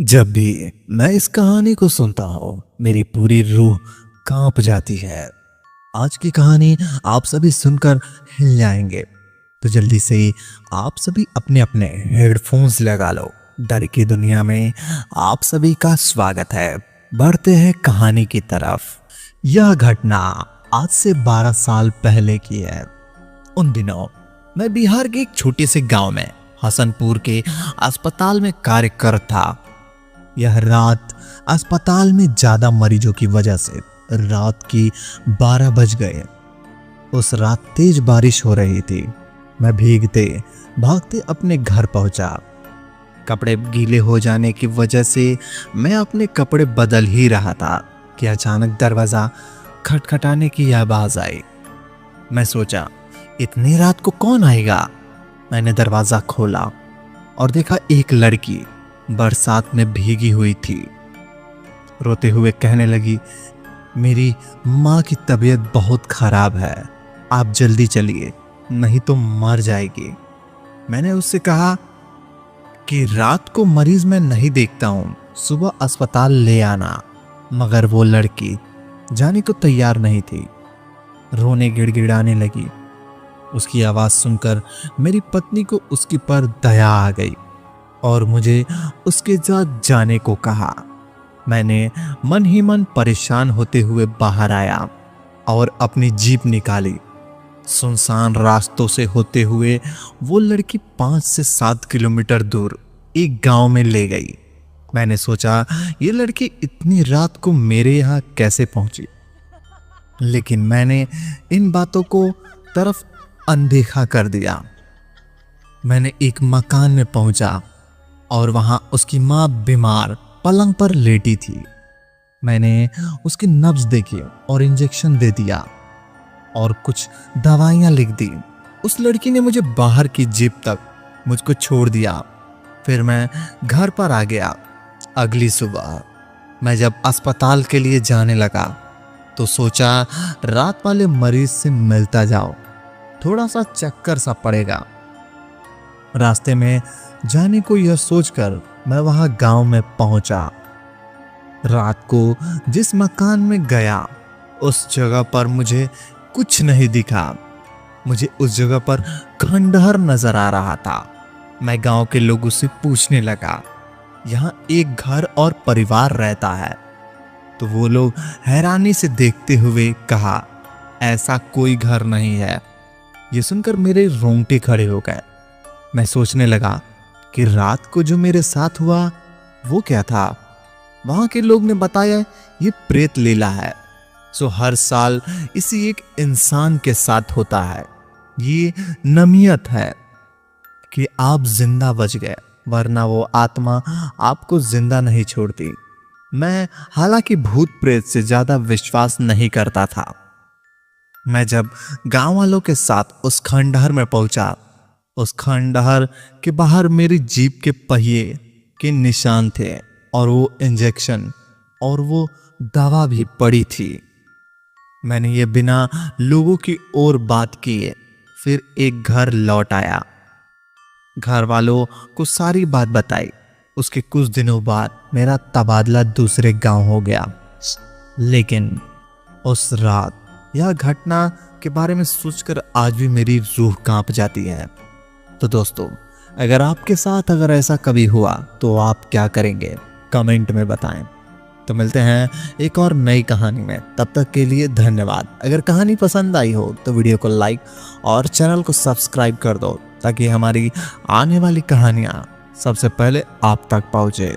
जब भी मैं इस कहानी को सुनता हूँ मेरी पूरी रूह कांप जाती है। आज की कहानी आप सभी सुनकर हिल जाएंगे, तो जल्दी से ही आप सभी अपने अपने हेडफोन्स लगा लो। डर की दुनिया में आप सभी का स्वागत है। बढ़ते हैं कहानी की तरफ। यह घटना आज से 12 साल पहले की है। उन दिनों मैं बिहार के एक छोटे से गांव में हसनपुर के अस्पताल में कार्य कर था। यह रात अस्पताल में ज्यादा मरीजों की वजह से रात की 12 बज गए। उस रात तेज बारिश हो रही थी। मैं भीगते भागते अपने घर पहुंचा। कपड़े गीले हो जाने की वजह से मैं अपने कपड़े बदल ही रहा था कि अचानक दरवाजा खटखटाने की आवाज आई। मैं सोचा इतनी रात को कौन आएगा। मैंने दरवाजा खोला और देखा एक लड़की बरसात में भीगी हुई थी। रोते हुए कहने लगी, मेरी माँ की तबीयत बहुत खराब है, आप जल्दी चलिए नहीं तो मर जाएगी। मैंने उससे कहा कि रात को मरीज मैं नहीं देखता हूँ, सुबह अस्पताल ले आना। मगर वो लड़की जाने को तैयार नहीं थी। रोने गिड़गिड़ाने लगी। उसकी आवाज सुनकर मेरी पत्नी को उसकी पर दया आ गई और मुझे उसके साथ जाने को कहा। मैंने मन ही मन परेशान होते हुए बाहर आया और अपनी जीप निकाली। सुनसान रास्तों से होते हुए वो लड़की 5 से 7 किलोमीटर दूर एक गांव में ले गई। मैंने सोचा ये लड़की इतनी रात को मेरे यहाँ कैसे पहुंची, लेकिन मैंने इन बातों को तरफ अनदेखा कर दिया। मैंने एक मकान में पहुंचा और वहां उसकी मां बीमार पलंग पर लेटी थी। मैंने उसकी नब्ज देखी और इंजेक्शन दे दिया और कुछ दवाइयां लिख दी। उस लड़की ने मुझे बाहर की जीप तक मुझको छोड़ दिया। फिर मैं घर पर आ गया। अगली सुबह मैं जब अस्पताल के लिए जाने लगा तो सोचा रात वाले मरीज से मिलता जाओ, थोड़ा सा चक्कर सा पड़ेगा। रास्ते में जाने को यह सोचकर मैं वहां गांव में पहुंचा। रात को जिस मकान में गया उस जगह पर मुझे कुछ नहीं दिखा। मुझे उस जगह पर खंडहर नजर आ रहा था। मैं गांव के लोगों से पूछने लगा, यहां एक घर और परिवार रहता है। तो वो लोग हैरानी से देखते हुए कहा, ऐसा कोई घर नहीं है। ये सुनकर मेरे रोंगटे खड़े हो गए। मैं सोचने लगा कि रात को जो मेरे साथ हुआ वो क्या था। वहां के लोग ने बताया ये प्रेत लीला है, सो हर साल इसी एक इंसान के साथ होता है। ये नमियत है कि आप जिंदा बच गए, वरना वो आत्मा आपको जिंदा नहीं छोड़ती। मैं हालांकि भूत प्रेत से ज्यादा विश्वास नहीं करता था। मैं जब गांव वालों के साथ उस खंडहर में पहुंचा, उस खंडहर के बाहर मेरी जीप के पहिए के निशान थे और वो इंजेक्शन और वो दवा भी पड़ी थी। मैंने ये बिना लोगों की और बात किए फिर एक घर लौट आया। घर वालों को सारी बात बताई। उसके कुछ दिनों बाद मेरा तबादला दूसरे गांव हो गया। लेकिन उस रात यह घटना के बारे में सोचकर आज भी मेरी रूह कांप जाती है। तो दोस्तों, अगर आपके साथ ऐसा कभी हुआ तो आप क्या करेंगे, कमेंट में बताएं। तो मिलते हैं एक और नई कहानी में। तब तक के लिए धन्यवाद। अगर कहानी पसंद आई हो तो वीडियो को लाइक और चैनल को सब्सक्राइब कर दो, ताकि हमारी आने वाली कहानियां सबसे पहले आप तक पहुंचे।